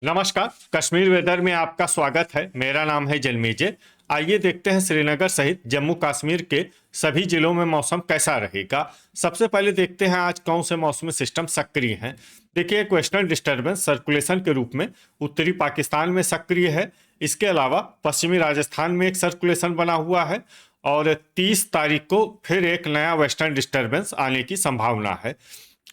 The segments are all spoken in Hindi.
नमस्कार। कश्मीर वेदर में आपका स्वागत है। मेरा नाम है जलमेजे। आइए देखते हैं श्रीनगर सहित जम्मू कश्मीर के सभी जिलों में मौसम कैसा रहेगा। सबसे पहले देखते हैं आज कौन से मौसमी सिस्टम सक्रिय हैं। देखिए, एक वेस्टर्न डिस्टर्बेंस सर्कुलेशन के रूप में उत्तरी पाकिस्तान में सक्रिय है। इसके अलावा पश्चिमी राजस्थान में एक सर्कुलेशन बना हुआ है और 30 तारीख को फिर एक नया वेस्टर्न डिस्टर्बेंस आने की संभावना है।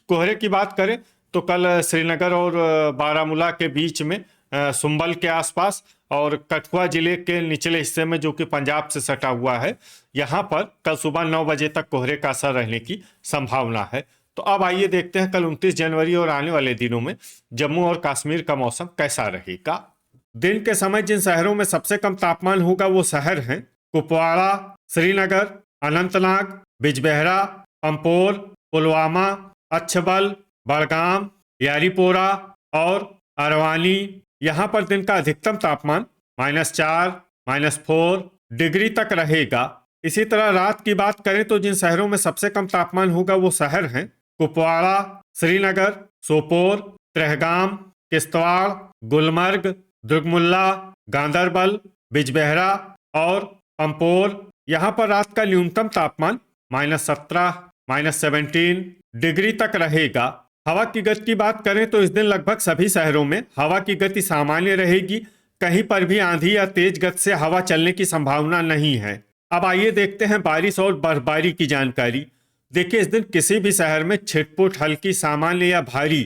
कोहरे की बात करें तो कल श्रीनगर और बारामूला के बीच में सुंबल के आसपास और कठुआ जिले के निचले हिस्से में जो कि पंजाब से सटा हुआ है, यहाँ पर कल सुबह 9 बजे तक कोहरे का असर रहने की संभावना है। तो अब आइए देखते हैं कल 29 जनवरी और आने वाले दिनों में जम्मू और कश्मीर का मौसम कैसा रहेगा। दिन के समय जिन शहरों में सबसे कम तापमान होगा वो शहर हैं कुपवाड़ा, श्रीनगर, अनंतनाग, बिजबेहरा, पंपोर, पुलवामा, अच्छबल, बड़गाम, यारीपोरा और अरवानी। यहाँ पर दिन का अधिकतम तापमान -4, -4 डिग्री तक रहेगा। इसी तरह रात की बात करें तो जिन शहरों में सबसे कम तापमान होगा वो शहर हैं कुपवाड़ा, श्रीनगर, सोपोर, त्रेहगाम, किश्तवाड़, गुलमर्ग, दुर्गमुल्ला, गांदरबल, बिजबेहरा और पंपोर। यहाँ पर रात का न्यूनतम तापमान -17, -17 डिग्री तक रहेगा। हवा की गति की बात करें तो इस दिन लगभग सभी शहरों में हवा की गति सामान्य रहेगी। कहीं पर भी आंधी या तेज गति से हवा चलने की संभावना नहीं है। अब आइए देखते हैं बारिश और बर्फबारी की जानकारी। देखिए, इस दिन किसी भी शहर में छिटपुट, हल्की, सामान्य या भारी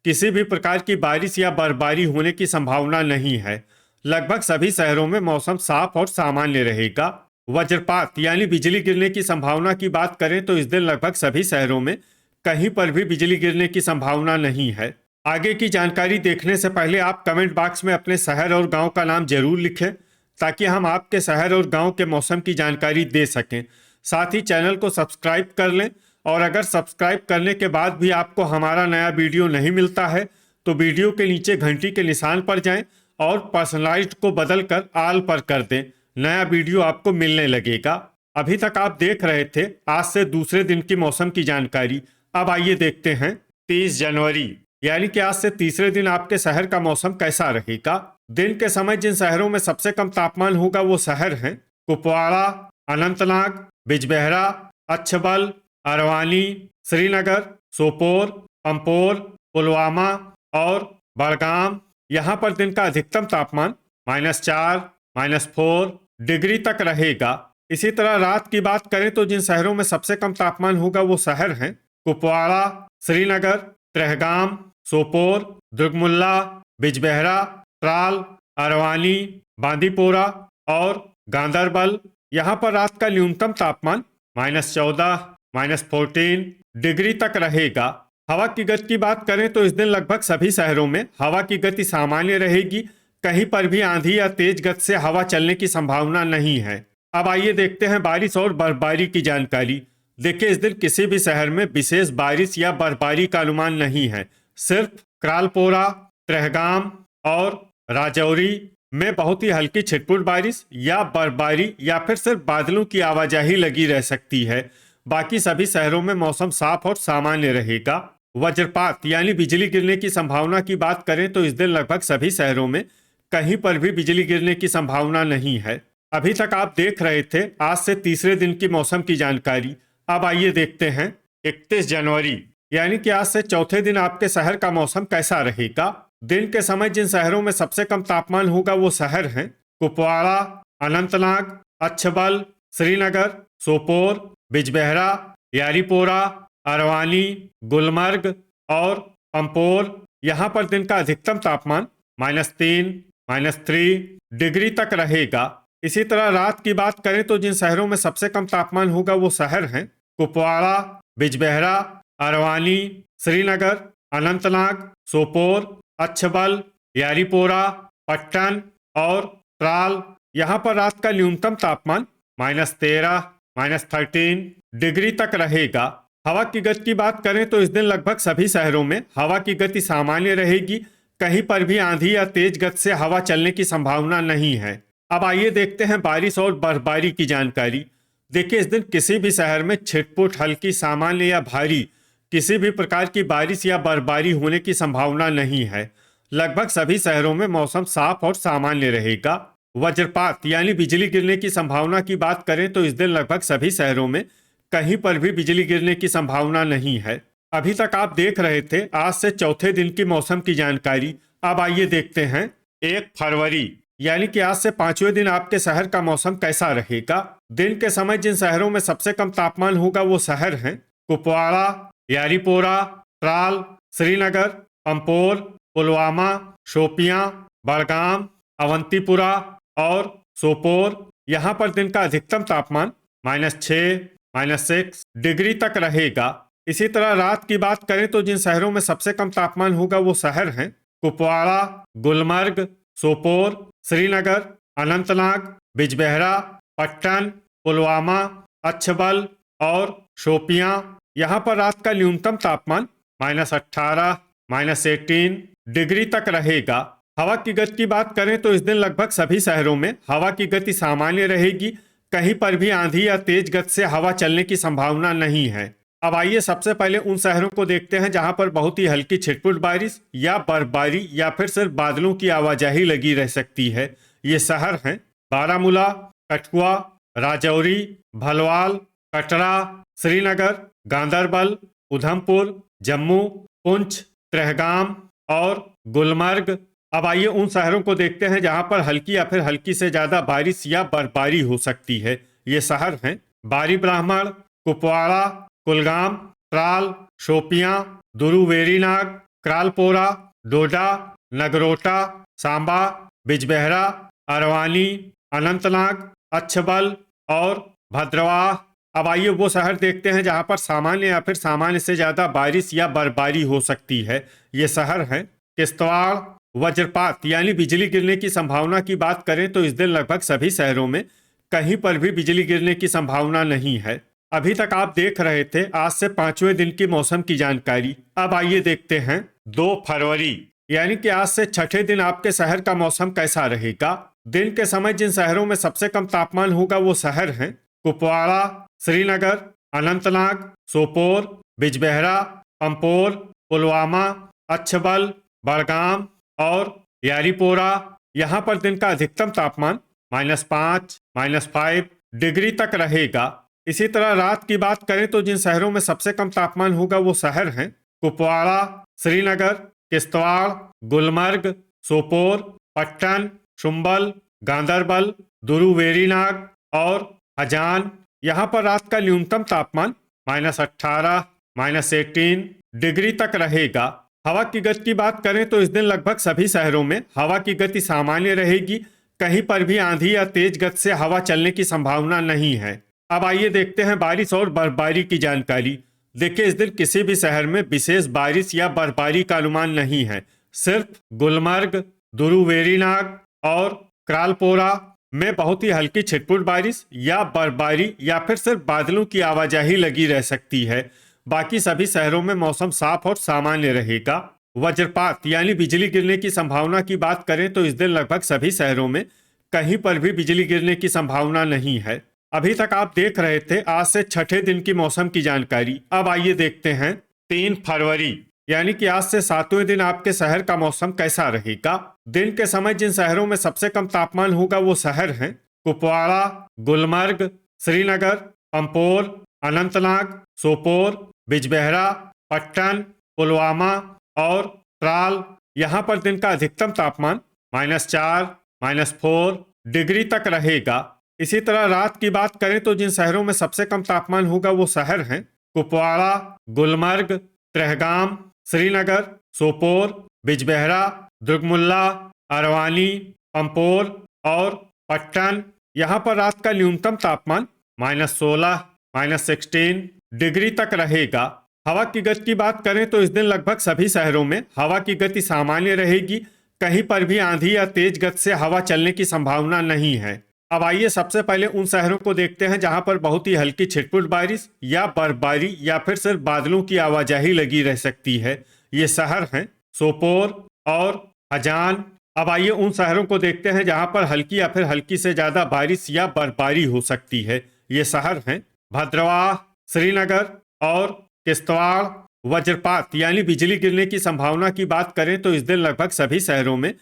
किसी भी प्रकार की बारिश या बर्फबारी होने की संभावना नहीं है। लगभग सभी शहरों में मौसम साफ और सामान्य रहेगा। वज्रपात यानी बिजली गिरने की संभावना की बात करें तो इस दिन लगभग सभी शहरों में कहीं पर भी बिजली गिरने की संभावना नहीं है। आगे की जानकारी देखने से पहले आप कमेंट बॉक्स में अपने शहर और गांव का नाम जरूर लिखें ताकि हम आपके शहर और गांव के मौसम की जानकारी दे सकें। साथ ही चैनल को सब्सक्राइब कर लें और अगर सब्सक्राइब करने के बाद भी आपको हमारा नया वीडियो नहीं मिलता है तो वीडियो के नीचे घंटी के निशान पर जाएं और पर्सनलाइज्ड को बदलकर ऑल पर कर दें। नया वीडियो आपको मिलने लगेगा। अभी तक आप देख रहे थे आज से दूसरे दिन की मौसम की जानकारी। अब आइए देखते हैं 30 जनवरी यानी कि आज से तीसरे दिन आपके शहर का मौसम कैसा रहेगा। दिन के समय जिन शहरों में सबसे कम तापमान होगा वो शहर हैं कुपवाड़ा, अनंतनाग, बिजबेहरा, अच्छबल, अरवानी, श्रीनगर, सोपोर, पंपोर, पुलवामा और बड़गाम। यहाँ पर दिन का अधिकतम तापमान -4, -4 डिग्री तक रहेगा। इसी तरह रात की बात करें तो जिन शहरों में सबसे कम तापमान होगा वो शहर हैं कुपवाड़ा, श्रीनगर, त्रेहगाम, सोपोर, दुर्गमुल्ला, बिजबेहरा, त्राल, अरवानी, बांदीपोरा और गांदरबल। यहाँ पर रात का न्यूनतम तापमान -14, -14 डिग्री तक रहेगा। हवा की गति की बात करें तो इस दिन लगभग सभी शहरों में हवा की गति सामान्य रहेगी। कहीं पर भी आंधी या तेज गति से हवा चलने की संभावना नहीं है। अब आइए देखते हैं बारिश और बर्फबारी की जानकारी। देखिए, इस दिन किसी भी शहर में विशेष बारिश या बर्फबारी का अनुमान नहीं है। सिर्फ क्रालपोरा, त्रेहगाम और राजौरी में बहुत ही हल्की छिटपुट बारिश या बर्फबारी या फिर सिर्फ बादलों की आवाजाही लगी रह सकती है। बाकी सभी शहरों में मौसम साफ और सामान्य रहेगा। वज्रपात यानी बिजली गिरने की संभावना की बात करें तो इस दिन लगभग सभी शहरों में कहीं पर भी बिजली गिरने की संभावना नहीं है। अभी तक आप देख रहे थे आज से तीसरे दिन की मौसम की जानकारी। अब आइए देखते हैं 31 जनवरी यानी कि आज से चौथे दिन आपके शहर का मौसम कैसा रहेगा। दिन के समय जिन शहरों में सबसे कम तापमान होगा वो शहर हैं कुपवाड़ा, अनंतनाग, अच्छबल, श्रीनगर, सोपोर, बिजबेहरा, यारीपोरा, अरवानी, गुलमर्ग और पंपोर। यहाँ पर दिन का अधिकतम तापमान -3, -3 डिग्री तक रहेगा। इसी तरह रात की बात करें तो जिन शहरों में सबसे कम तापमान होगा वो शहर हैं कुपवाड़ा, बिजबेहरा, अरवानी, श्रीनगर, अनंतनाग, सोपोर, अच्छबल, यारीपोरा, पट्टन और त्राल। यहाँ पर रात का न्यूनतम तापमान -13, -13 डिग्री तक रहेगा। हवा की गति की बात करें तो इस दिन लगभग सभी शहरों में हवा की गति सामान्य रहेगी। कहीं पर भी आंधी या तेज गति से हवा चलने की संभावना नहीं है। अब आइए देखते हैं बारिश और बर्फबारी की जानकारी। देखिए, इस दिन किसी भी शहर में छिटपुट, हल्की, सामान्य या भारी किसी भी प्रकार की बारिश या बर्फबारी होने की संभावना नहीं है। लगभग सभी शहरों में मौसम साफ और सामान्य रहेगा। वज्रपात यानी बिजली गिरने की संभावना की बात करें तो इस दिन लगभग सभी शहरों में कहीं पर भी बिजली गिरने की संभावना नहीं है। अभी तक आप देख रहे थे आज से चौथे दिन की मौसम की जानकारी। अब आइए देखते हैं 1 फरवरी यानी कि आज से 5वें दिन आपके शहर का मौसम कैसा रहेगा। दिन के समय जिन शहरों में सबसे कम तापमान होगा वो शहर हैं कुपवाड़ा, यारीपोरा, ट्राल, श्रीनगर, पंपोर, पुलवामा, शोपियां, बड़गाम, अवंतीपुरा और सोपोर। यहाँ पर दिन का अधिकतम तापमान -6, -6 डिग्री तक रहेगा। इसी तरह रात की बात करें तो जिन शहरों में सबसे कम तापमान होगा वो शहर हैं कुपवाड़ा, गुलमर्ग, सोपोर, श्रीनगर, अनंतनाग, बिजबेहरा, पट्टन, पुलवामा, अच्छबल और शोपियां। यहाँ पर रात का न्यूनतम तापमान -18, -18 डिग्री तक रहेगा। हवा की गति की बात करें तो इस दिन लगभग सभी शहरों में हवा की गति सामान्य रहेगी। कहीं पर भी आंधी या तेज गति से हवा चलने की संभावना नहीं है। अब आइए सबसे पहले उन शहरों को देखते हैं जहां पर बहुत ही हल्की छिटपुट बारिश या बर्फबारी या फिर सिर्फ बादलों की आवाजाही लगी रह सकती है। ये शहर हैं बारामूला, कठुआ, राजौरी, भलवाल, कटरा, श्रीनगर, गांदरबल, उधमपुर, जम्मू, पुंछ, त्रेहगाम और गुलमर्ग। अब आइए उन शहरों को देखते हैं जहां पर हल्की या फिर हल्की से ज्यादा बारिश या बर्फबारी हो सकती है। ये शहर हैं बारी ब्राह्मण, कुपवाड़ा, कुलगाम, ट्राल, शोपियां, दुरुवेरीनाग, क्रालपोरा, डोडा, नगरोटा, सांबा, बिजबेहरा, अरवानी, अनंतनाग, अच्छबल और भद्रवाह। अब आइए वो शहर देखते हैं जहां पर सामान्य या फिर सामान्य से ज्यादा बारिश या बर्फबारी हो सकती है। ये शहर हैं किश्तवाड़। वज्रपात यानी बिजली गिरने की संभावना की बात करें तो इस दिन लगभग सभी शहरों में कहीं पर भी बिजली गिरने की संभावना नहीं है। अभी तक आप देख रहे थे आज से 5वें दिन की मौसम की जानकारी। अब आइए देखते हैं 2 फरवरी यानी कि आज से छठे दिन आपके शहर का मौसम कैसा रहेगा। दिन के समय जिन शहरों में सबसे कम तापमान होगा वो शहर हैं कुपवाड़ा, श्रीनगर, अनंतनाग, सोपोर, बिजबेहरा, पंपोर, पुलवामा, अच्छबल, बड़गाम और यारीपोरा। यहाँ पर दिन का अधिकतम तापमान -5, -5 डिग्री तक रहेगा। इसी तरह रात की बात करें तो जिन शहरों में सबसे कम तापमान होगा वो शहर हैं कुपवाड़ा, श्रीनगर, किश्तवाड़, गुलमर्ग, सोपोर, पट्टन, शुम्बल, गांदरबल, दुरुवेरीनाग और हजान। यहाँ पर रात का न्यूनतम तापमान -18, -18 डिग्री तक रहेगा। हवा की गति की बात करें तो इस दिन लगभग सभी शहरों में हवा की गति सामान्य रहेगी। कहीं पर भी आंधी या तेज गति से हवा चलने की संभावना नहीं है। अब आइए देखते हैं बारिश और बर्फबारी की जानकारी। देखिए इस दिन किसी भी शहर में विशेष बारिश या बर्फबारी का अनुमान नहीं है। सिर्फ गुलमर्ग, दुरुवेरीनाग और क्रालपोरा में बहुत ही हल्की छिटपुट बारिश या बर्फबारी या फिर सिर्फ बादलों की आवाजाही लगी रह सकती है। बाकी सभी शहरों में मौसम साफ और सामान्य रहेगा। वज्रपात यानी बिजली गिरने की संभावना की बात करें तो इस दिन लगभग सभी शहरों में कहीं पर भी बिजली गिरने की संभावना नहीं है। अभी तक आप देख रहे थे आज से छठे दिन की मौसम की जानकारी। अब आइए देखते हैं 3 फरवरी यानी कि आज से 7वें दिन आपके शहर का मौसम कैसा रहेगा। दिन के समय जिन शहरों में सबसे कम तापमान होगा वो शहर हैं कुपवाड़ा, गुलमर्ग, श्रीनगर, पंपोर, अनंतनाग, सोपोर, बिजबेहरा, पट्टन, पुलवामा और ट्राल। यहाँ पर दिन का अधिकतम तापमान -4, -4 डिग्री तक रहेगा। इसी तरह रात की बात करें तो जिन शहरों में सबसे कम तापमान होगा वो शहर हैं कुपवाड़ा, गुलमर्ग, त्रेहगाम, श्रीनगर, सोपोर, बिजबेहरा, दुर्गमुल्ला, अरवानी, पंपोर और पट्टन। यहाँ पर रात का न्यूनतम तापमान -16, -16 डिग्री तक रहेगा। हवा की गति की बात करें तो इस दिन लगभग सभी शहरों में हवा की गति सामान्य रहेगी। कहीं पर भी आंधी या तेज गति से हवा चलने की संभावना नहीं है। अब आइए सबसे पहले उन शहरों को देखते हैं जहां पर बहुत ही हल्की छिटपुट बारिश या बर्फबारी या फिर सिर्फ बादलों की आवाजाही लगी रह सकती है। ये शहर हैं सोपोर और हजान। अब आइए उन शहरों को देखते हैं जहां पर हल्की या फिर हल्की से ज्यादा बारिश या बर्फबारी हो सकती है। ये शहर हैं भद्रवाह, श्रीनगर और किश्तवाड़। वज्रपात यानी बिजली गिरने की संभावना की बात करें तो इस दिन लगभग सभी शहरों में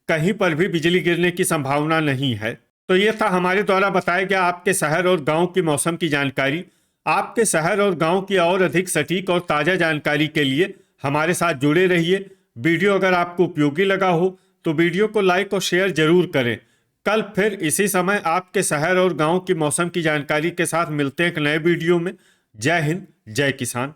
कहीं पर भी बिजली गिरने की संभावना नहीं है। तो ये था हमारे द्वारा बताया गया आपके शहर और गांव की मौसम की जानकारी। आपके शहर और गांव की और अधिक सटीक और ताज़ा जानकारी के लिए हमारे साथ जुड़े रहिए। वीडियो अगर आपको उपयोगी लगा हो तो वीडियो को लाइक और शेयर जरूर करें। कल फिर इसी समय आपके शहर और गांव की मौसम की जानकारी के साथ मिलते हैं एक नए वीडियो में। जय हिंद, जय किसान।